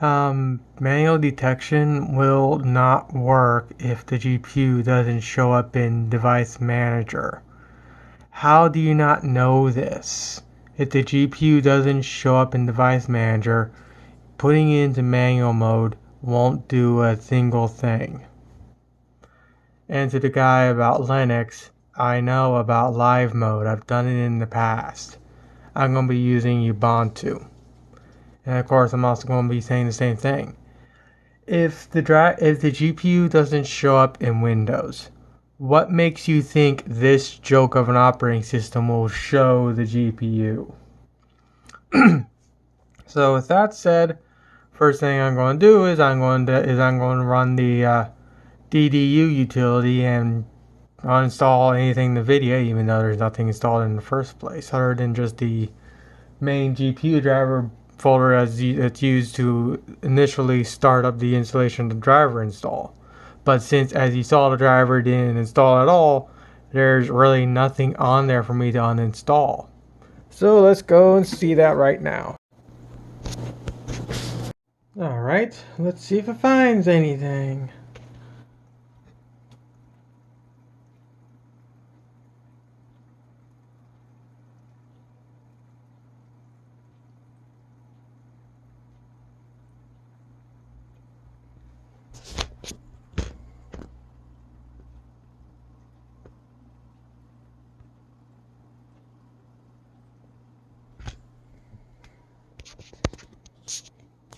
Manual detection will not work if the GPU doesn't show up in Device Manager. How do you not know this? If the GPU doesn't show up in Device Manager, putting it into manual mode won't do a single thing. And to the guy about Linux, I know about live mode. I've done it in the past. I'm going to be using Ubuntu. And of course, I'm also going to be saying the same thing. If the GPU doesn't show up in Windows, what makes you think this joke of an operating system will show the GPU? So with that said, first thing I'm going to do is I'm going to run the DDU utility and uninstall anything Nvidia, even though there's nothing installed in the first place, other than just the main GPU driver folder as it's used to initially start up the installation of the driver install. But since, as you saw, the driver didn't install at all, there's really nothing on there for me to uninstall. So let's go and see that right now. Alright, let's see if it finds anything.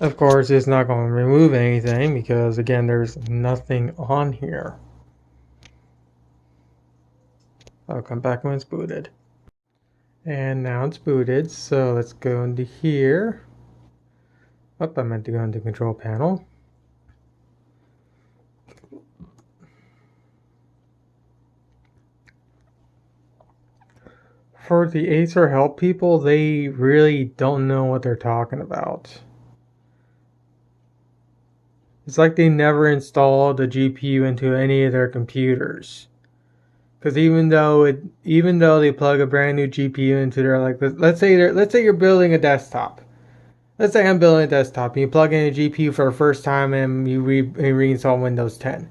Of course, it's not going to remove anything because, again, there's nothing on here. I'll come back when it's booted. And now it's booted, so let's go into here. Oh, I meant to go into control panel. For the Acer help people, they really don't know what they're talking about. It's like they never installed the GPU into any of their computers. Because even though they plug a brand new GPU into their, like, let's say you're building a desktop. Let's say I'm building a desktop and you plug in a GPU for the first time and you reinstall Windows 10.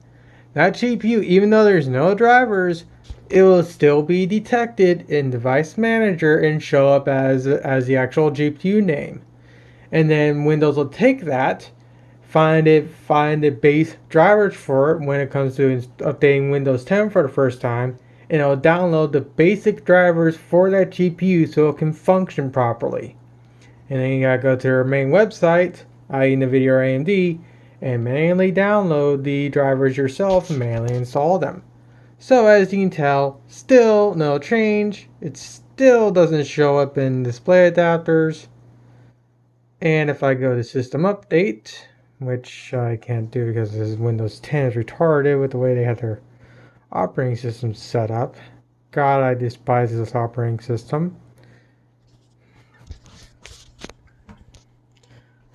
That GPU, even though there's no drivers, it will still be detected in Device Manager and show up as the actual GPU name. And then Windows will take that, find the base drivers for it when it comes to updating Windows 10 for the first time, and it'll download the basic drivers for that GPU so it can function properly. And then you gotta go to their main website, i.e. Nvidia or AMD, and manually download the drivers yourself and manually install them. So as you can tell, still no change. It still doesn't show up in display adapters. And if I go to system update, which I can't do because this Windows 10 is retarded with the way they have their operating system set up. God, I despise this operating system.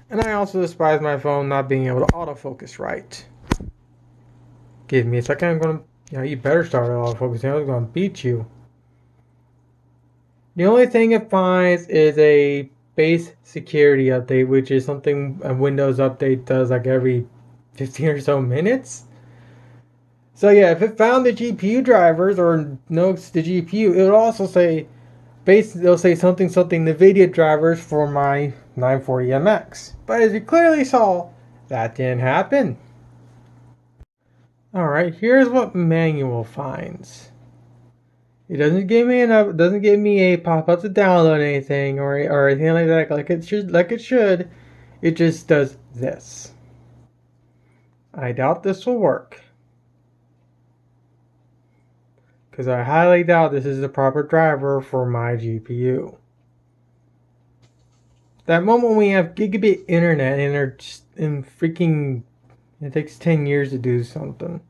And I also despise my phone not being able to autofocus right. Give me a second, I'm gonna, you better start autofocusing, I was gonna beat you. The only thing it finds is a base security update, which is something a Windows update does like every 15 or so minutes. So yeah, if it found the GPU drivers or knows the GPU, it would also say, it'll say something Nvidia drivers for my 940MX. But as you clearly saw, that didn't happen. Alright, here's what manual finds. It doesn't give me a pop-up to download anything or anything like that like it should. It just does this. I doubt this will work. Because I highly doubt this is the proper driver for my GPU. That moment we have gigabit internet and they're just in freaking, it takes 10 years to do something.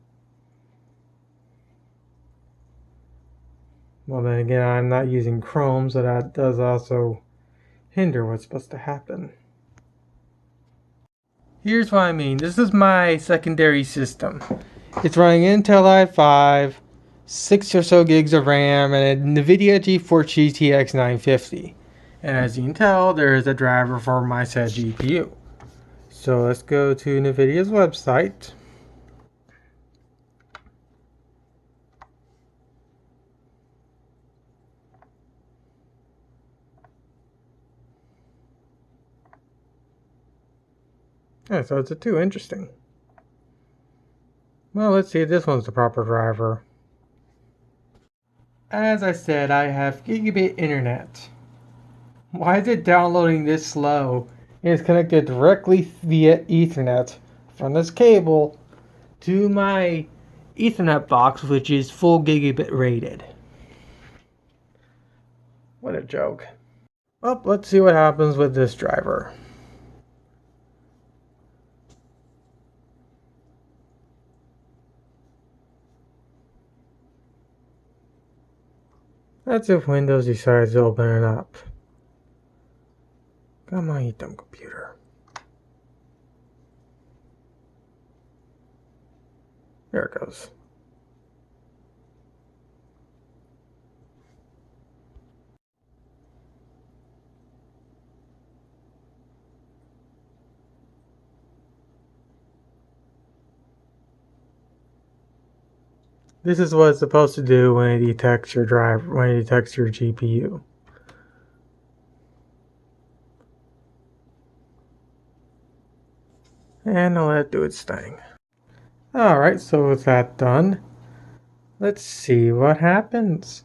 Well then again, I'm not using Chrome, so that does also hinder what's supposed to happen. Here's what I mean. This is my secondary system. It's running Intel i5, 6 or so gigs of RAM, and a Nvidia GeForce GTX 950. And as you can tell, there is a driver for my said GPU. So let's go to Nvidia's website. Yeah, so it's a 2. Interesting. Well, let's see if this one's the proper driver. As I said, I have gigabit internet. Why is it downloading this slow? It's connected directly via Ethernet from this cable to my Ethernet box, which is full gigabit rated. What a joke. Well, let's see what happens with this driver. That's if Windows decides to open it up. Come on, you dumb computer. There it goes. This is what it's supposed to do when it detects your driver, when it detects your GPU. And I'll let it do its thing. Alright, so with that done, let's see what happens.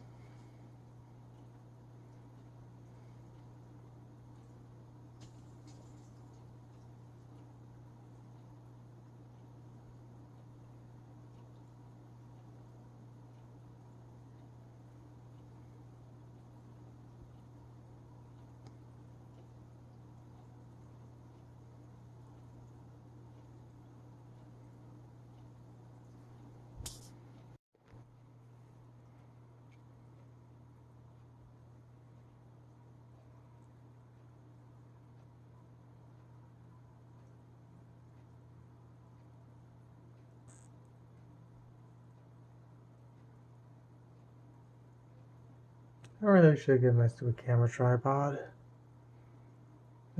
I really should get my stupid camera tripod.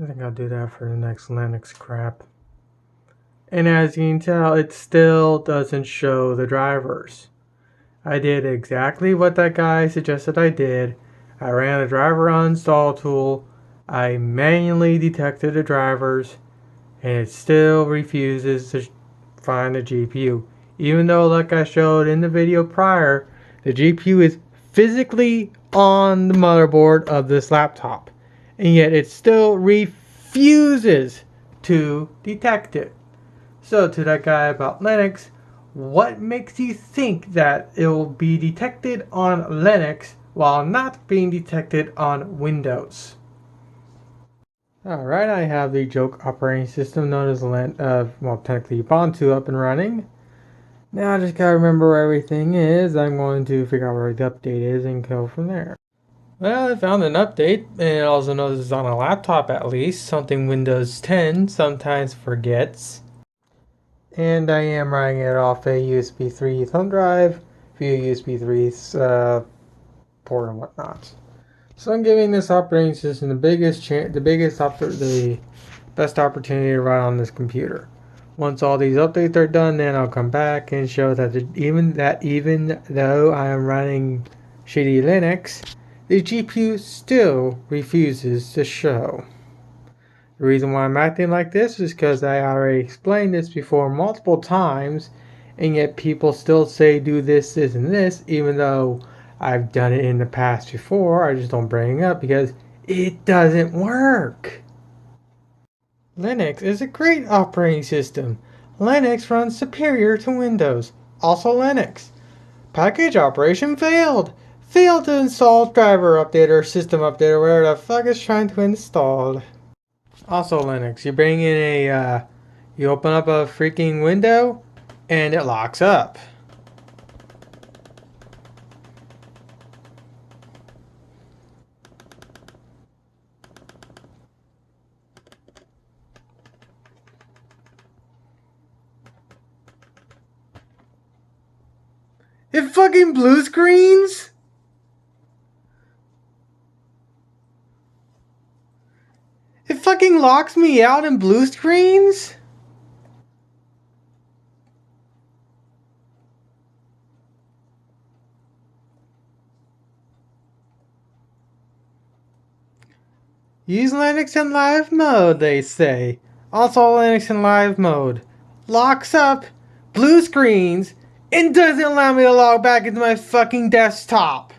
I think I'll do that for the next Linux crap. And as you can tell, it still doesn't show the drivers. I did exactly what that guy suggested I did. I ran a driver uninstall tool. I manually detected the drivers, and it still refuses to find the GPU. Even though, like I showed in the video prior, the GPU is physically on the motherboard of this laptop, and yet it still refuses to detect it. So to that guy about Linux, what makes you think that it will be detected on Linux while not being detected on Windows? Alright, I have the joke operating system known as technically Ubuntu up and running. Now I just gotta remember where everything is. I'm going to figure out where the update is and go from there. Well, I found an update, and it also knows it's on a laptop at least, something Windows 10 sometimes forgets. And I am running it off a USB 3 thumb drive via USB 3 port and whatnot. So I'm giving this operating system the best opportunity to run on this computer. Once all these updates are done, then I'll come back and show that even though I am running shitty Linux, the GPU still refuses to show. The reason why I'm acting like this is because I already explained this before multiple times, and yet people still say do this, this, and this, even though I've done it in the past before. I just don't bring it up because it doesn't work. Linux is a great operating system. Linux runs superior to Windows. Also Linux. Package operation failed. Failed to install driver update or system update or whatever the fuck is trying to install. Also Linux, you bring in you open up a freaking window and it locks up. It fucking blue screens? It fucking locks me out in blue screens? Use Linux in live mode, they say. Also Linux in live mode. Locks up, blue screens, and doesn't allow me to log back into my fucking desktop.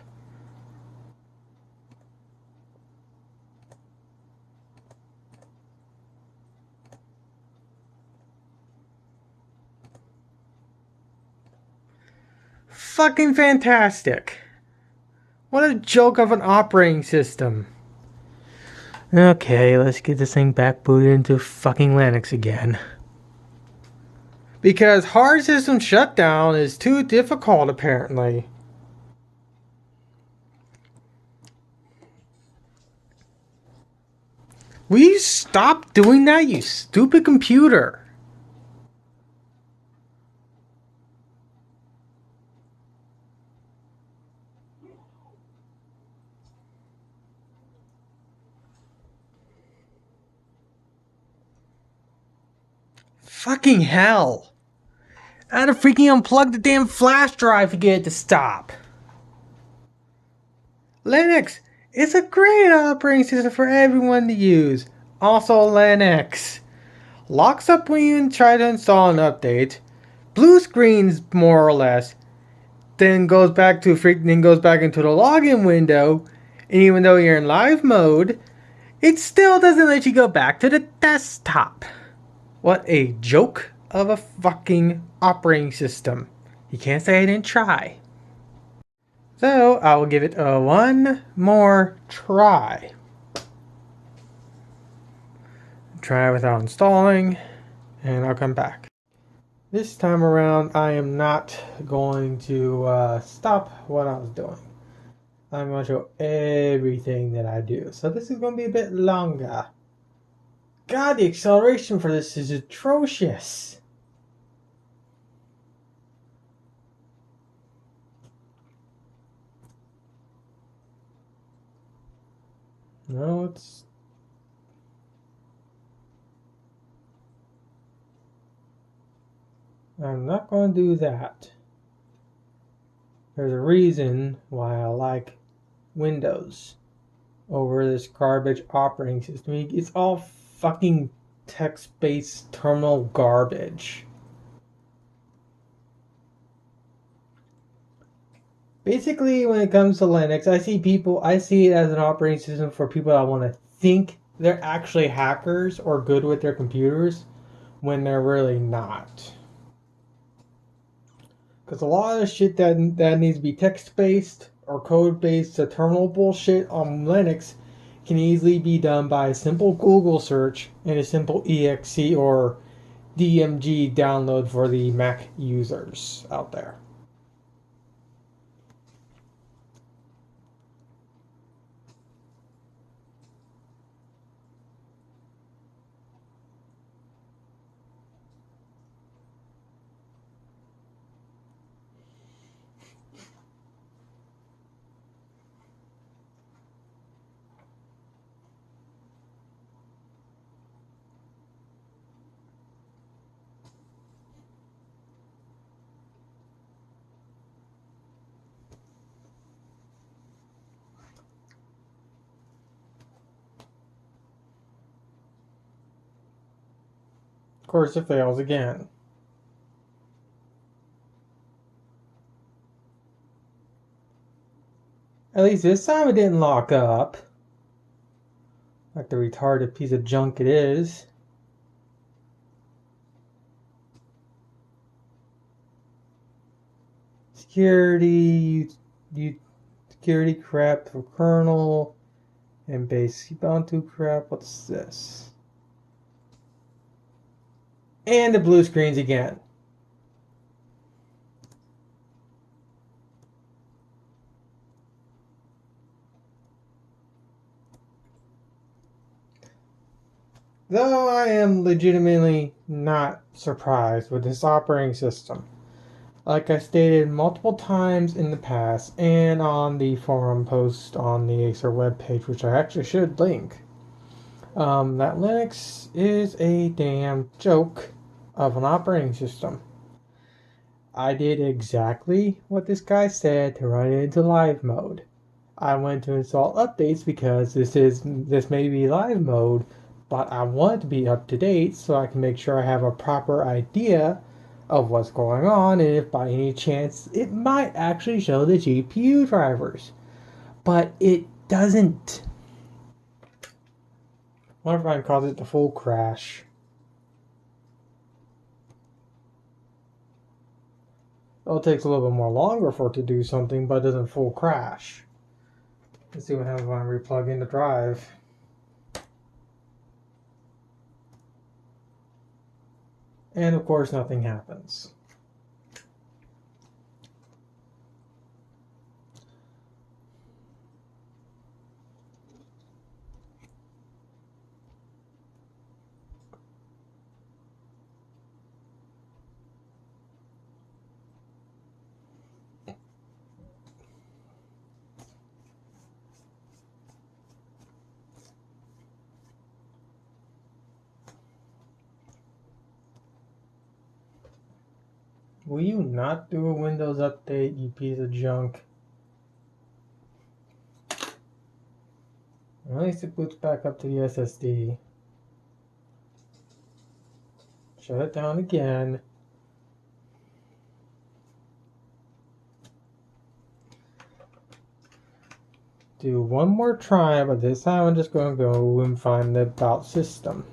Fucking fantastic. What a joke of an operating system. Okay, let's get this thing back booted into fucking Linux again. Because hard system shutdown is too difficult, apparently. Will you stop doing that, you stupid computer? Fucking hell. I had to freaking unplug the damn flash drive to get it to stop. Linux is a great operating system for everyone to use. Also Linux. Locks up when you try to install an update. Blue screens more or less. Then goes back into the login window. And even though you're in live mode, it still doesn't let you go back to the desktop. What a joke of a fucking operating system. You can't say I didn't try. So I will give it one more try. Try without installing, and I'll come back. This time around, I am not going to stop what I was doing. I'm going to show everything that I do. So this is going to be a bit longer. God, the acceleration for this is atrocious. No, I'm not going to do that. There's a reason why I like Windows over this garbage operating system. It's all fucking text-based terminal garbage. Basically, when it comes to Linux, I see it as an operating system for people that want to think they're actually hackers or good with their computers when they're really not. Because a lot of the shit that needs to be text-based or code-based to terminal bullshit on Linux can easily be done by a simple Google search and a simple exe or DMG download for the Mac users out there. Of course, it fails again. At least this time it didn't lock up. Like the retarded piece of junk it is. Security crap for kernel and base Ubuntu crap. What's this? And the blue screens again. Though I am legitimately not surprised with this operating system. Like I stated multiple times in the past and on the forum post on the Acer webpage, which I actually should link. That Linux is a damn joke of an operating system. I did exactly what this guy said to run it into live mode. I went to install updates because this may be live mode, but I want it to be up to date so I can make sure I have a proper idea of what's going on, and if by any chance it might actually show the GPU drivers. But it doesn't. One friend calls it the full crash. It takes a little bit more longer for it to do something, but it doesn't full crash. Let's see what happens when I replug in the drive. And of course, nothing happens. Will you not do a Windows update, you piece of junk? At least it boots back up to the SSD. Shut it down again. Do one more try, but this time I'm just going to go and find the About system.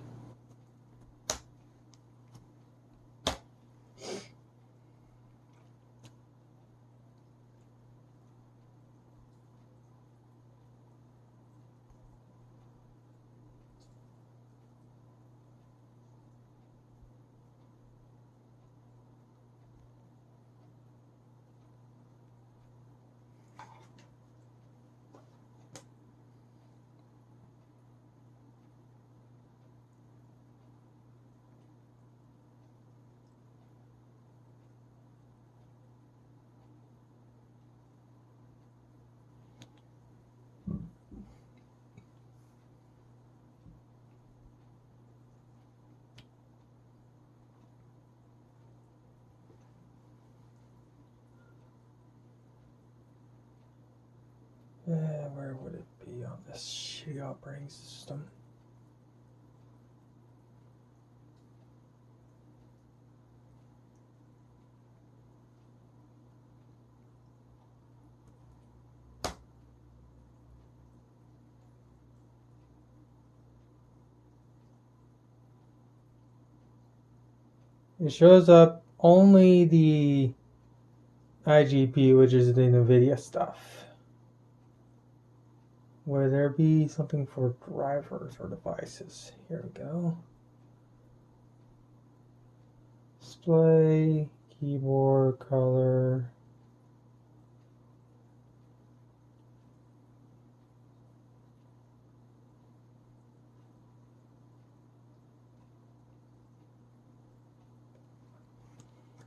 Where would it be on this shitty operating system? It shows up only the IGP, which is the Nvidia stuff. Would there be something for drivers or devices? Here we go. Display, keyboard, color.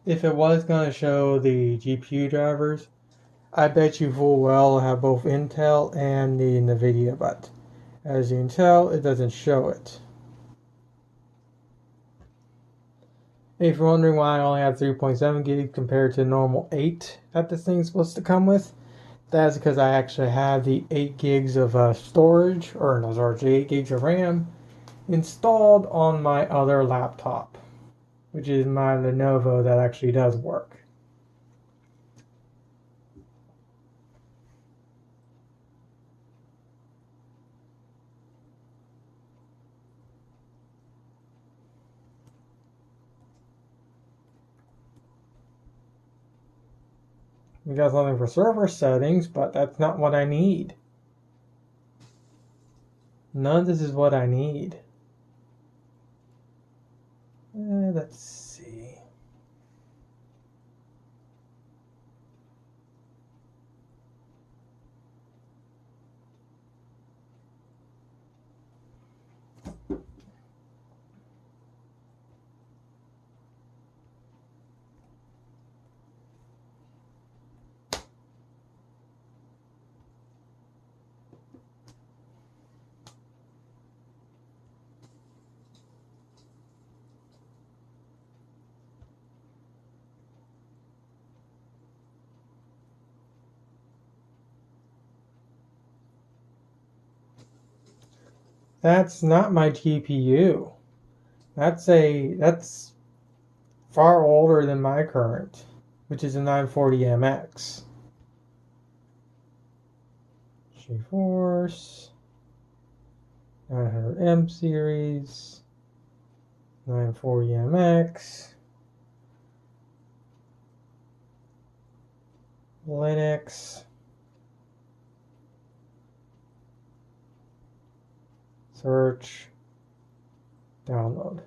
If it was going to show the GPU drivers, I bet you full well have both Intel and the Nvidia, but as you can tell, it doesn't show it. If you're wondering why I only have 3.7 gigs compared to normal 8 that this thing's supposed to come with, that's because I actually have the 8 gigs of storage, or no, sorry, 8 gigs of RAM installed on my other laptop, which is my Lenovo that actually does work. We got something for server settings, but that's not what I need. None of this is what I need. Let's see. That's not my GPU. That's far older than my current, which is a 940MX. GeForce 900M series 940MX Linux search download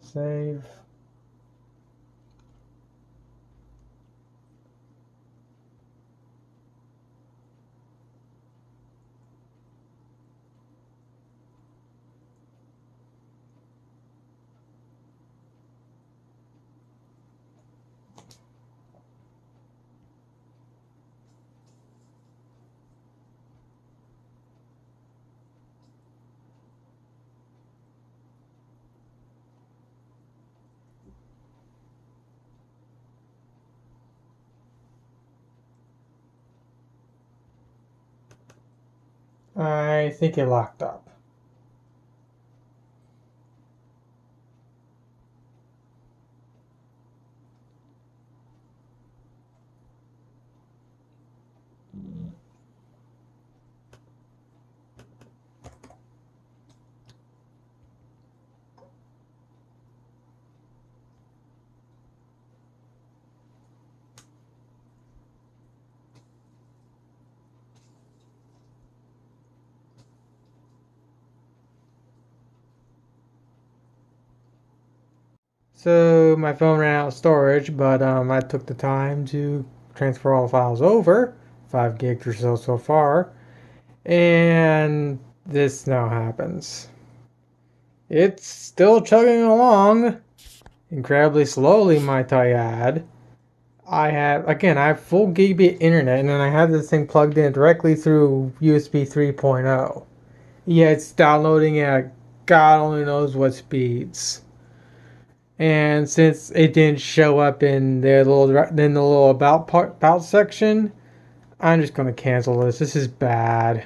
save. I think it locked up. So my phone ran out of storage, but I took the time to transfer all the files over, 5 gigs or so far, and this now happens. It's still chugging along, incredibly slowly, might I add. I have full gigabit internet, and then I have this thing plugged in directly through USB 3.0. Yeah, it's downloading at God only knows what speeds. And since it didn't show up in the little about section, I'm just gonna cancel this. This is bad.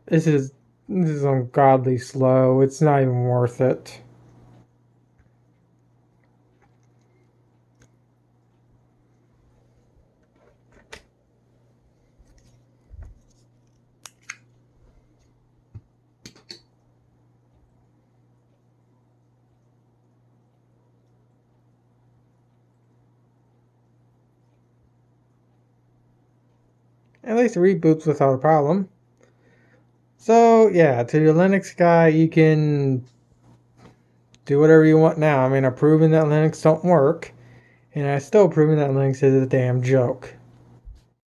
This is ungodly slow. It's not even worth it. At least it reboots without a problem. So yeah, to the Linux guy, you can do whatever you want now. I mean, I've proven that Linux don't work, and I'm still proving that Linux is a damn joke.